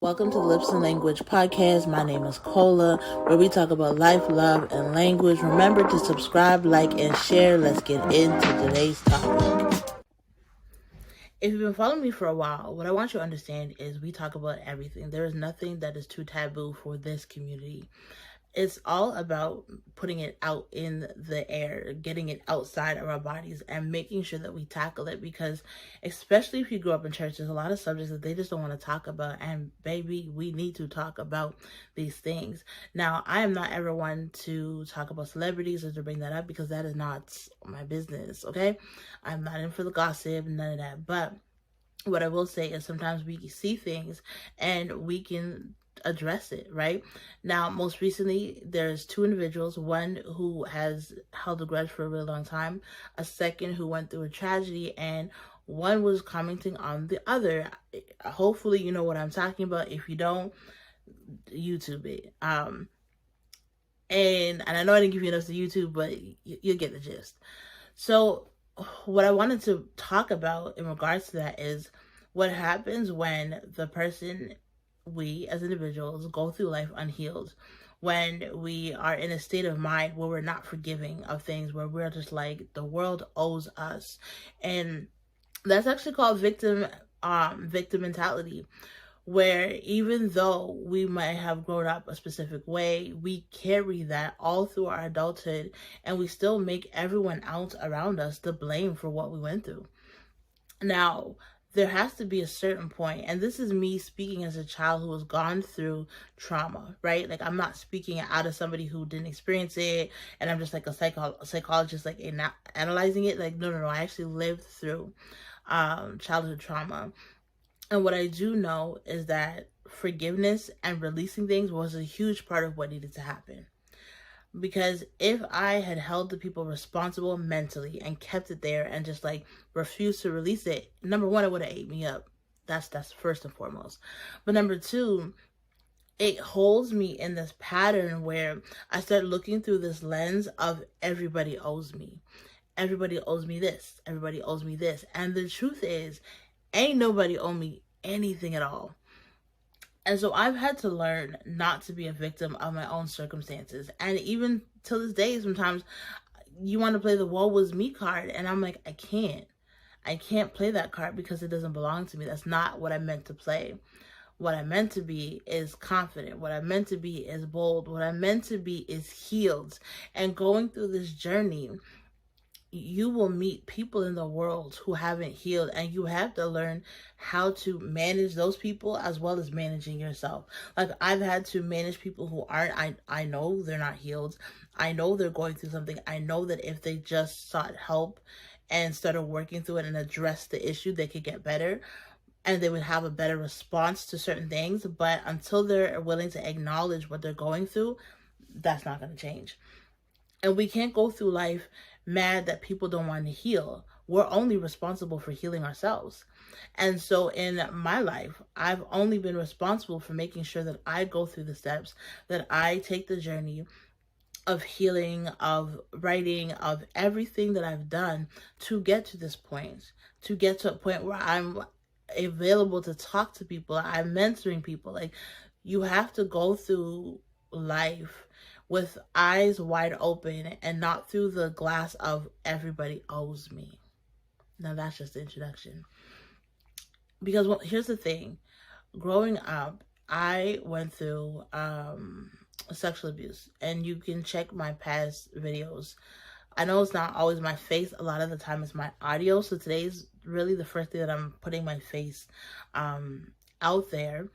Welcome to the Lips and Language podcast. My name is Cola, where we talk about life, love, and language. Remember to subscribe, like, and share. Let's get into today's topic. If you've been following me for a while, what I want you to understand is we talk about everything. There is nothing that is too taboo for this community. It's all about putting it out in the air, getting it outside of our bodies and making sure that we tackle it, because especially if you grew up in church, there's a lot of subjects that they just don't want to talk about. And baby, we need to talk about these things. Now, I am not ever one to talk about celebrities or to bring that up, because that is not my business, okay? I'm not in for the gossip, none of that. But what I will say is sometimes we see things and we can address it, right? Now, most recently, there's two individuals, one who has held a grudge for a really long time, a second who went through a tragedy, and one was commenting on the other. Hopefully, you know what I'm talking about. If you don't, YouTube it. And I know I didn't give you enough to YouTube, but you'll get the gist. So what I wanted to talk about in regards to that is what happens when the person, we as individuals, go through life unhealed, when we are in a state of mind where we're not forgiving of things, where we're just like, the world owes us. And that's actually called victim mentality, where even though we might have grown up a specific way, we carry that all through our adulthood, and we still make everyone else around us to blame for what we went through. Now, there has to be a certain point, and this is me speaking as a child who has gone through trauma, right? Like, I'm not speaking out of somebody who didn't experience it, and I'm just like a psychologist, like analyzing it. Like, no, I actually lived through childhood trauma. And what I do know is that forgiveness and releasing things was a huge part of what needed to happen. Because if I had held the people responsible mentally and kept it there and just like refused to release it, number one, it would have ate me up. That's first and foremost. But number two, it holds me in this pattern where I start looking through this lens of everybody owes me. Everybody owes me this. Everybody owes me this. And the truth is, ain't nobody owe me anything at all. And so I've had to learn not to be a victim of my own circumstances. And even till this day, sometimes you want to play the woe was me card. And I'm like, I can't play that card because it doesn't belong to me. That's not what I meant to play. What I meant to be is confident. What I meant to be is bold. What I meant to be is healed. And going through this journey, you will meet people in the world who haven't healed, and you have to learn how to manage those people as well as managing yourself. Like, I've had to manage people who aren't, I know they're not healed. I know they're going through something. I know that if they just sought help and started working through it and addressed the issue, they could get better and they would have a better response to certain things. But until they're willing to acknowledge what they're going through, that's not going to change. And we can't go through life mad that people don't want to heal. We're only responsible for healing ourselves. And so in my life, I've only been responsible for making sure that I go through the steps, that I take the journey of healing, of writing, of everything that I've done to get to this point, to get to a point where I'm available to talk to people. I'm mentoring people. Like, you have to go through life with eyes wide open and not through the glass of everybody owes me. Now, that's just the introduction. Because, well, here's the thing. Growing up, I went through sexual abuse, and you can check my past videos. I know it's not always my face. A lot of the time it's my audio. So today's really the first day that I'm putting my face out there,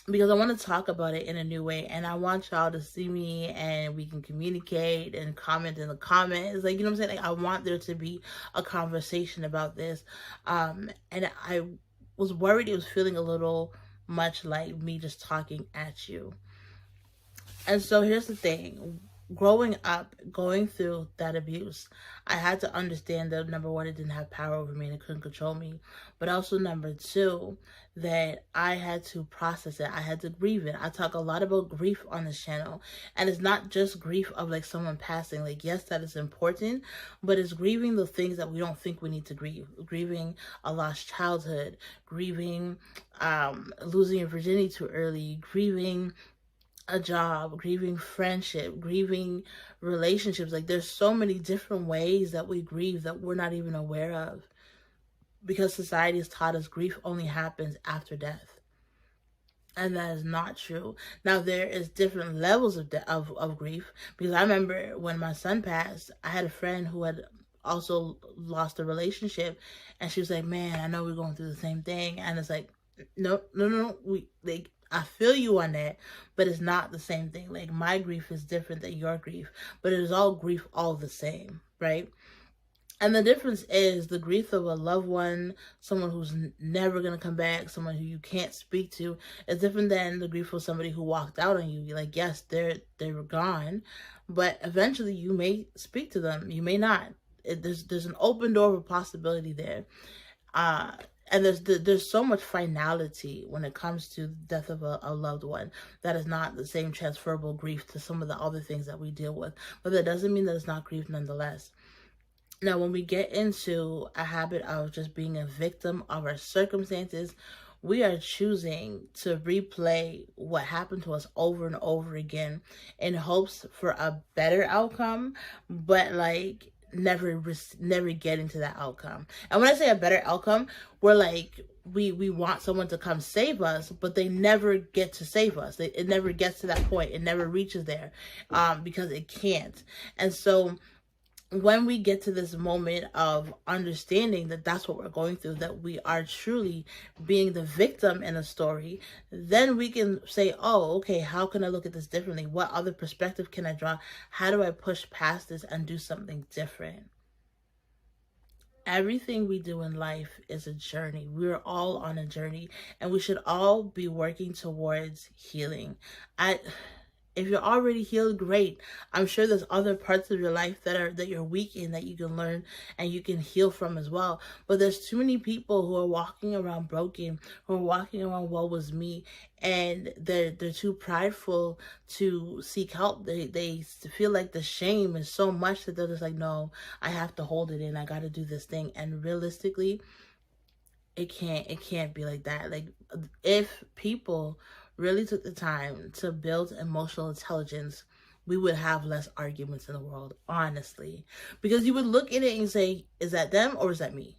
because I want to talk about it in a new way, and I want y'all to see me and we can communicate and comment in the comments. Like, you know what I'm saying? Like, I want there to be a conversation about this. And I was worried it was feeling a little much like me just talking at you. And so here's the thing. growing up, going through that abuse, I had to understand that number one, it didn't have power over me and it couldn't control me. But also number two, that I had to process it. I had to grieve it. I talk a lot about grief on this channel. And it's not just grief of like someone passing. Like, yes, that is important, but it's grieving the things that we don't think we need to grieve. Grieving a lost childhood, grieving losing your virginity too early, grieving a job, grieving friendship, grieving relationships. Like, there's so many different ways that we grieve that we're not even aware of, because society has taught us grief only happens after death, and that is not true. Now, there is different levels of grief, because I remember when my son passed, I had a friend who had also lost a relationship, and she was like, man, I know we're going through the same thing. And it's like, no, we, like, I feel you on that, but it's not the same thing. Like, my grief is different than your grief, but it is all grief, all the same, right? And the difference is the grief of a loved one, someone who's never going to come back, someone who you can't speak to, is different than the grief of somebody who walked out on you. You're like, yes, they were gone, but eventually you may speak to them. You may not. There's an open door of possibility there. And there's so much finality when it comes to the death of a loved one that is not the same transferable grief to some of the other things that we deal with. But that doesn't mean that it's not grief nonetheless. Now, when we get into a habit of just being a victim of our circumstances, we are choosing to replay what happened to us over and over again in hopes for a better outcome, but like never getting to that outcome. And when I say a better outcome, we're like, we want someone to come save us, but they never get to save us. It never gets to that point. It never reaches there, because it can't. And so when we get to this moment of understanding that that's what we're going through, that we are truly being the victim in a story, then we can say, oh, okay, how can I look at this differently? What other perspective can I draw? How do I push past this and do something different? Everything we do in life is a journey. We're all on a journey, and we should all be working towards healing. If you're already healed, great. I'm sure there's other parts of your life that you're weak in that you can learn and you can heal from as well. But there's too many people who are walking around broken, who are walking around woe was me, and they're too prideful to seek help. They feel like the shame is so much that they're just like, no, I have to hold it in. I got to do this thing. And realistically, it can't be like that. Like, if people really took the time to build emotional intelligence, we would have less arguments in the world, honestly. Because you would look at it and say, is that them or is that me?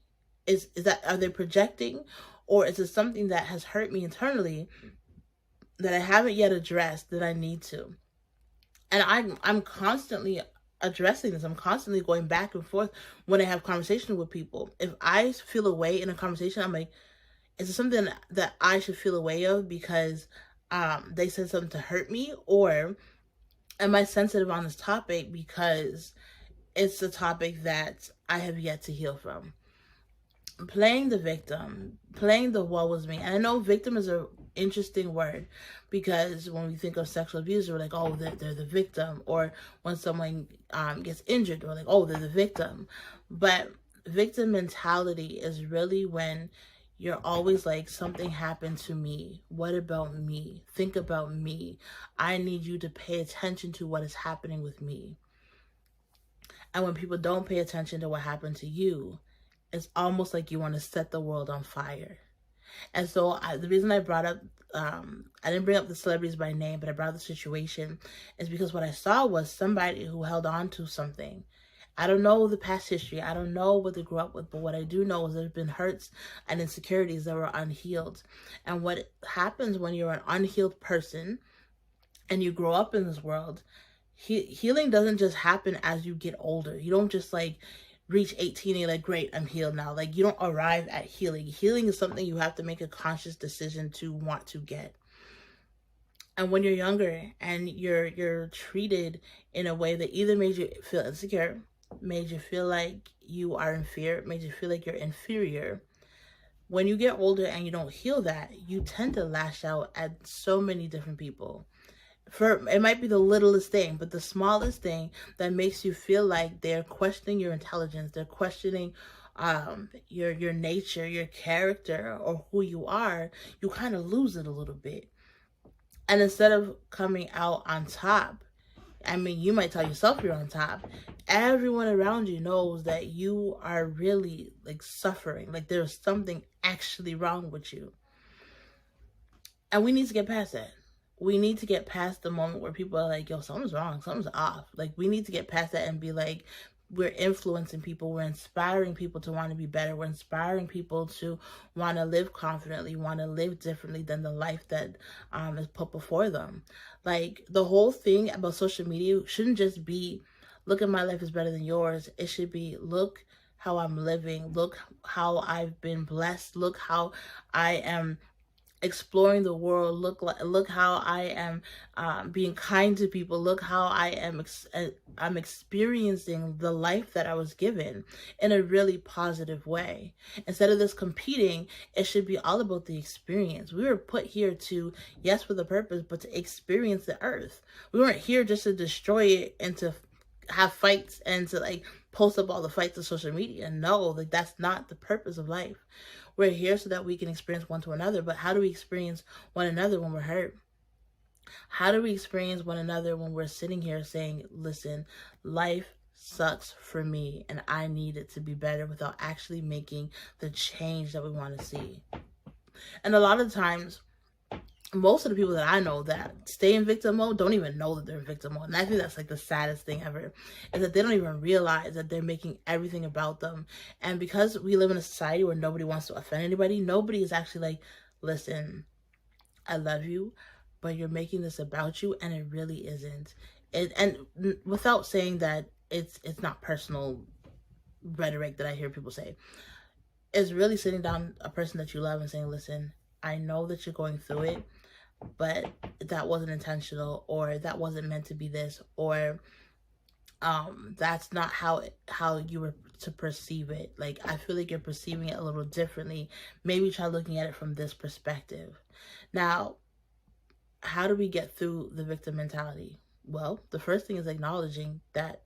Is that, are they projecting, or is it something that has hurt me internally that I haven't yet addressed that I need to? And I'm constantly addressing this. I'm constantly going back and forth when I have conversations with people. If I feel a way in a conversation, I'm like, is it something that I should feel away of because they said something to hurt me? Or am I sensitive on this topic because it's a topic that I have yet to heal from? Playing the victim, playing the woe was me. And I know victim is a interesting word, because when we think of sexual abuse, we're like, oh, they're the victim. Or when someone gets injured, we're like, oh, they're the victim. But victim mentality is really when you're always like, something happened to me. What about me? Think about me. I need you to pay attention to what is happening with me. And when people don't pay attention to what happened to you, it's almost like you want to set the world on fire. And so the reason I brought up, I didn't bring up the celebrities by name, but I brought up the situation, is because what I saw was somebody who held on to something. I don't know the past history. I don't know what they grew up with, but what I do know is there's been hurts and insecurities that were unhealed. And what happens when you're an unhealed person and you grow up in this world, healing doesn't just happen as you get older. You don't just like reach 18 and you're like, great, I'm healed now. Like, you don't arrive at healing. Healing is something you have to make a conscious decision to want to get. And when you're younger and you're treated in a way that either made you feel insecure, made you feel like you are in fear, made you feel like you're inferior, when you get older and you don't heal that, you tend to lash out at so many different people. It might be the littlest thing, but the smallest thing that makes you feel like they're questioning your intelligence, they're questioning your nature, your character, or who you are, you kind of lose it a little bit. And instead of coming out on top, I mean, you might tell yourself you're on top. Everyone around you knows that you are really like suffering, like there's something actually wrong with you. And we need to get past that. We need to get past the moment where people are like, yo, something's wrong, something's off. Like, we need to get past that and be like, we're influencing people, we're inspiring people to want to be better, we're inspiring people to want to live confidently, want to live differently than the life that is put before them. Like, the whole thing about social media shouldn't just be, look at my life is better than yours. It should be, look how I'm living, look how I've been blessed, look how I am exploring the world, look how I am being kind to people, look how I am I'm experiencing the life that I was given in a really positive way. Instead of this competing, it should be all about the experience. We were put here to, yes, with a purpose, but to experience the earth. We weren't here just to destroy it and to have fights and to like post up all the fights on social media. No, like that's not the purpose of life. We're here so that we can experience one to another, but how do we experience one another when we're hurt? How do we experience one another when we're sitting here saying, listen, life sucks for me and I need it to be better, without actually making the change that we want to see? And a lot of times, most of the people that I know that stay in victim mode don't even know that they're in victim mode. And I think that's like the saddest thing ever, is that they don't even realize that they're making everything about them. And because we live in a society where nobody wants to offend anybody, nobody is actually like, listen, I love you, but you're making this about you, and it really isn't. And without saying that it's not personal rhetoric that I hear people say, it's really sitting down a person that you love and saying, listen, I know that you're going through it, but that wasn't intentional, or that wasn't meant to be this, or that's not how you were to perceive it. Like, I feel like you're perceiving it a little differently. Maybe try looking at it from this perspective. Now, how do we get through the victim mentality? Well, the first thing is acknowledging that,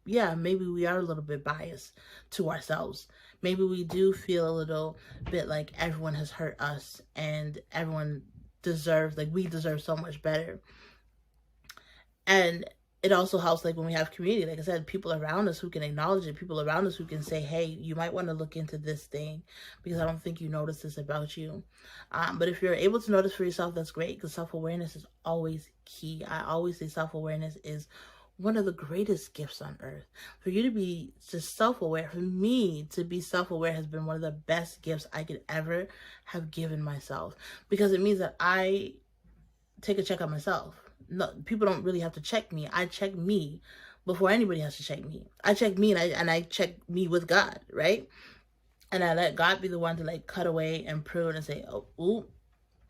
yeah, maybe we are a little bit biased to ourselves. Maybe we do feel a little bit like everyone has hurt us and everyone deserves, like, we deserve so much better. And it also helps, like, when we have community, like I said, people around us who can acknowledge it, people around us who can say, hey, you might want to look into this thing because I don't think you notice this about you. But if you're able to notice for yourself, that's great, because self-awareness is always key. I always say self-awareness is one of the greatest gifts on earth. For you to be just self-aware, for me to be self-aware has been one of the best gifts I could ever have given myself, because it means that I take a check on myself. No, people don't really have to check me. I check me before anybody has to check me. I check me, and I check me with God, right? And I let God be the one to like cut away and prune and say, oh, ooh,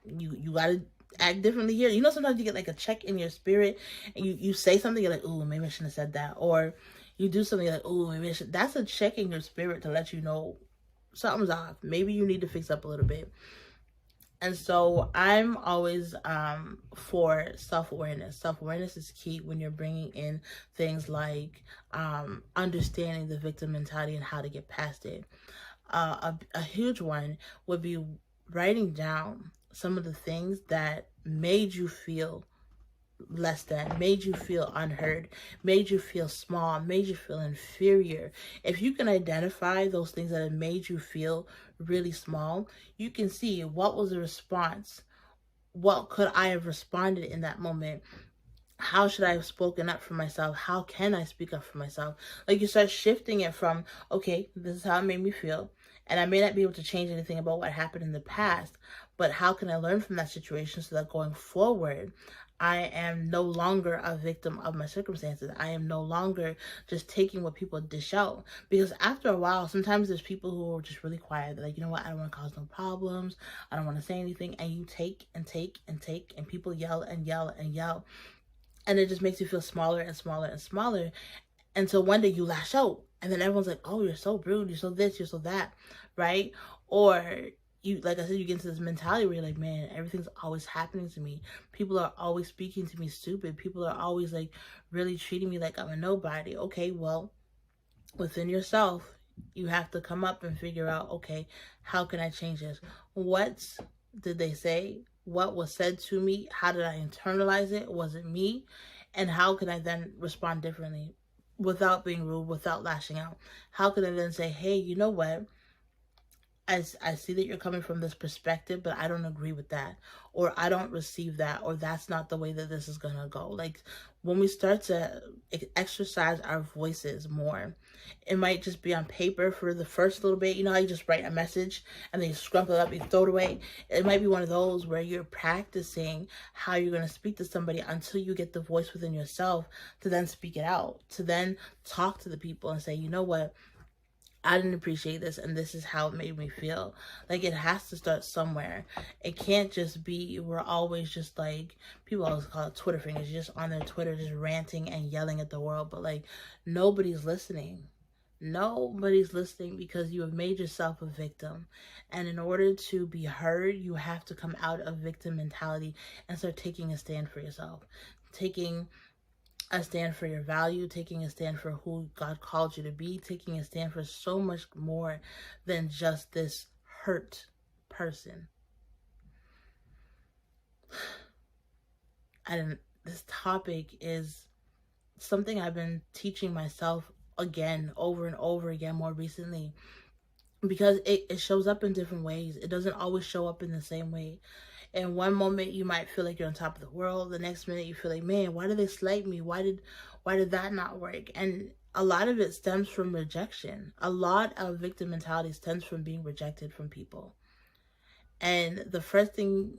you gotta act differently here. You know, sometimes you get like a check in your spirit and you say something, you're like, ooh, maybe I shouldn't have said that. Or you do something, like, ooh, maybe I should. That's a check in your spirit to let you know something's off. Maybe you need to fix up a little bit. And so I'm always for self-awareness. Self-awareness is key when you're bringing in things like understanding the victim mentality and how to get past it. A huge one would be writing down some of the things that made you feel less than, made you feel unheard, made you feel small, made you feel inferior. If you can identify those things that have made you feel really small, you can see what was the response. What could I have responded in that moment? How should I have spoken up for myself? How can I speak up for myself? Like, you start shifting it from, okay, this is how it made me feel, and I may not be able to change anything about what happened in the past, but how can I learn from that situation so that going forward, I am no longer a victim of my circumstances. I am no longer just taking what people dish out. Because after a while, sometimes there's people who are just really quiet. They're like, you know what? I don't want to cause no problems. I don't want to say anything. And you take and take and take, and people yell and yell and yell. And it just makes you feel smaller and smaller and smaller until one day you lash out. And then everyone's like, oh, you're so rude. You're so this, you're so that, right? Or you, like I said, you get into this mentality where you're like, man, everything's always happening to me. People are always speaking to me stupid. People are always like really treating me like I'm a nobody. Okay, well, within yourself, you have to come up and figure out, okay, how can I change this? What did they say? What was said to me? How did I internalize it? Was it me? And how can I then respond differently without being rude, without lashing out? How can I then say, hey, you know what? I see that you're coming from this perspective, but I don't agree with that, or I don't receive that, or that's not the way that this is gonna go. Like, when we start to exercise our voices more, it might just be on paper for the first little bit. You know how you just write a message and then you scrumple it up, you throw it away. It might be one of those where you're practicing how you're gonna speak to somebody until you get the voice within yourself to then speak it out, to then talk to the people and say, you know what, I didn't appreciate this, and this is how it made me feel. Like, it has to start somewhere. It can't just be, we're always just like, people always call it Twitter fingers, just on their Twitter, just ranting and yelling at the world. But like, nobody's listening. Nobody's listening because you have made yourself a victim. And in order to be heard, you have to come out of victim mentality and start taking a stand for yourself. Taking a stand for your value, taking a stand for who God called you to be, taking a stand for so much more than just this hurt person. And this topic is something I've been teaching myself again, over and over again, more recently, because it shows up in different ways. It doesn't always show up in the same way. In one moment you might feel like you're on top of the world. The next minute you feel like, man, why did they slight me? Why did that not work? And a lot of it stems from rejection. A lot of victim mentality stems from being rejected from people. And the first thing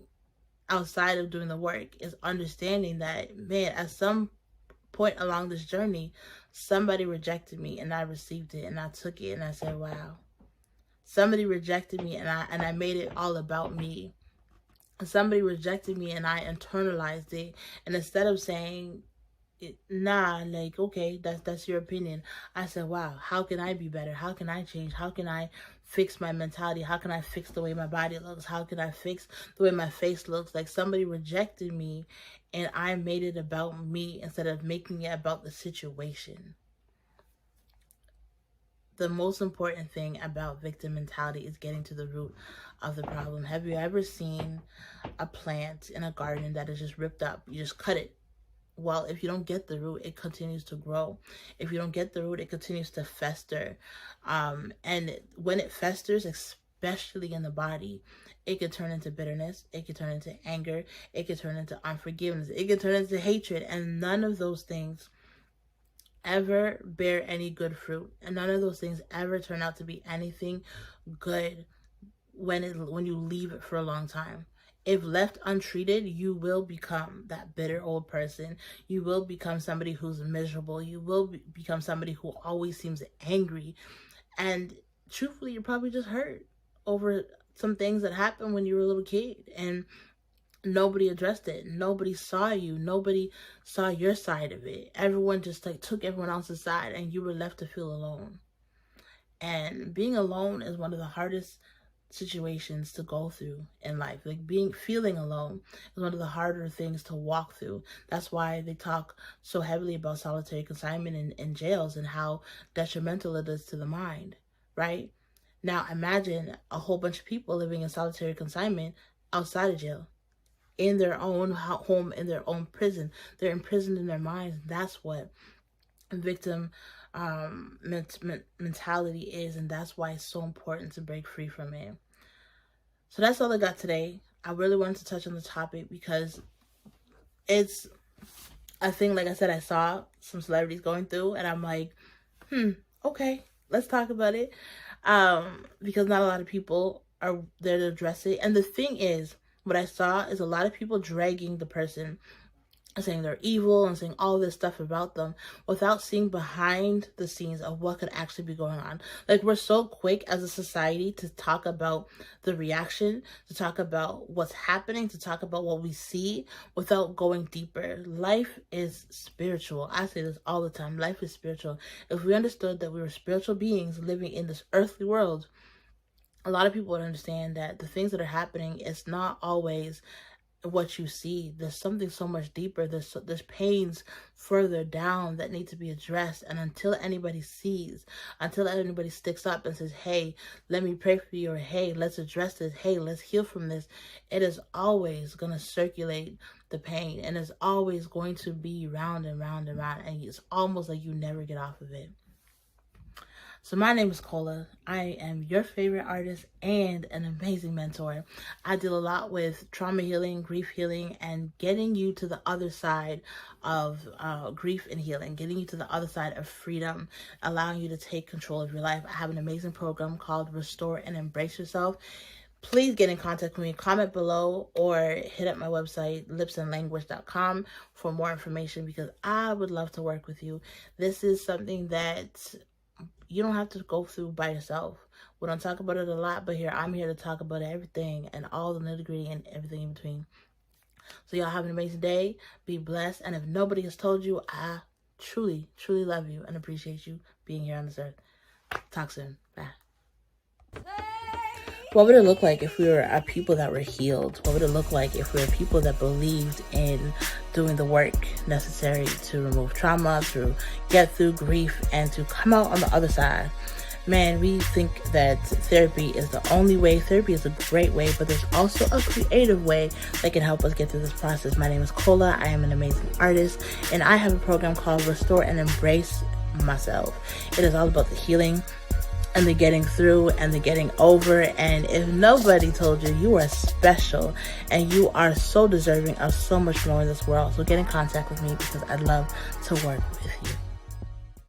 outside of doing the work is understanding that, man, at some point along this journey, somebody rejected me and I received it and I took it and I said, wow. Somebody rejected me and I made it all about me. Somebody rejected me and I internalized it. And instead of saying, nah, like, okay, that's your opinion, I said, wow, how can I be better? How can I change? How can I fix my mentality? How can I fix the way my body looks? How can I fix the way my face looks? Like, somebody rejected me and I made it about me instead of making it about the situation. The most important thing about victim mentality is getting to the root of the problem. Have you ever seen a plant in a garden that is just ripped up? You just cut it. Well, if you don't get the root, it continues to grow. If you don't get the root, it continues to fester. And when it festers, especially in the body, it could turn into bitterness. It could turn into anger. It could turn into unforgiveness. It could turn into hatred. And none of those things ever bear any good fruit, and none of those things ever turn out to be anything good when you leave it for a long time. If left untreated, you will become that bitter old person. You will become somebody who's miserable. You will become somebody who always seems angry. And truthfully, you're probably just hurt over some things that happened when you were a little kid, and nobody addressed it. Nobody saw you. Nobody saw your side of it. Everyone just like took everyone else's side and you were left to feel alone. And being alone is one of the hardest situations to go through in life. Like, feeling alone is one of the harder things to walk through. That's why they talk so heavily about solitary confinement in jails and how detrimental it is to the mind, right? Now imagine a whole bunch of people living in solitary confinement outside of jail, in their own home, in their own prison. They're imprisoned in their minds. That's what victim mentality is, and that's why it's so important to break free from it. So that's all I got today. I really wanted to touch on the topic because it's a thing, like I said, I saw some celebrities going through and I'm like, okay, let's talk about it. Because not a lot of people are there to address it. And the thing is, what I saw is a lot of people dragging the person, saying they're evil and saying all this stuff about them without seeing behind the scenes of what could actually be going on. Like, we're so quick as a society to talk about the reaction, to talk about what's happening, to talk about what we see without going deeper. Life is spiritual. I say this all the time. Life is spiritual. If we understood that we were spiritual beings living in this earthly world, a lot of people would understand that the things that are happening, it's not always what you see. There's something so much deeper. There's pains further down that need to be addressed. And until anybody sees, until anybody sticks up and says, hey, let me pray for you, or hey, let's address this, hey, let's heal from this, it is always going to circulate the pain, and it's always going to be round and round and round, and it's almost like you never get off of it. So my name is Cola. I am your favorite artist and an amazing mentor. I deal a lot with trauma healing, grief healing, and getting you to the other side of grief and healing, getting you to the other side of freedom, allowing you to take control of your life. I have an amazing program called Restore and Embrace Yourself. Please get in contact with me, comment below, or hit up my website, lipsandlanguage.com, for more information, because I would love to work with you. This is something that you don't have to go through by yourself. We don't talk about it a lot, but I'm here to talk about everything and all the nitty-gritty and everything in between. So y'all have an amazing day. Be blessed. And if nobody has told you, I truly, truly love you and appreciate you being here on this earth. Talk soon. Bye. What would it look like if we were a people that were healed? What would it look like if we were people that believed in doing the work necessary to remove trauma, to get through grief, and to come out on the other side? Man, we think that therapy is the only way. Therapy is a great way, but there's also a creative way that can help us get through this process. My name is Cola. I am an amazing artist, and I have a program called Restore and Embrace Myself. It is all about the healing and the getting through and the getting over. And if nobody told you, you are special and you are so deserving of so much more in this world. So get in contact with me, because I'd love to work with you.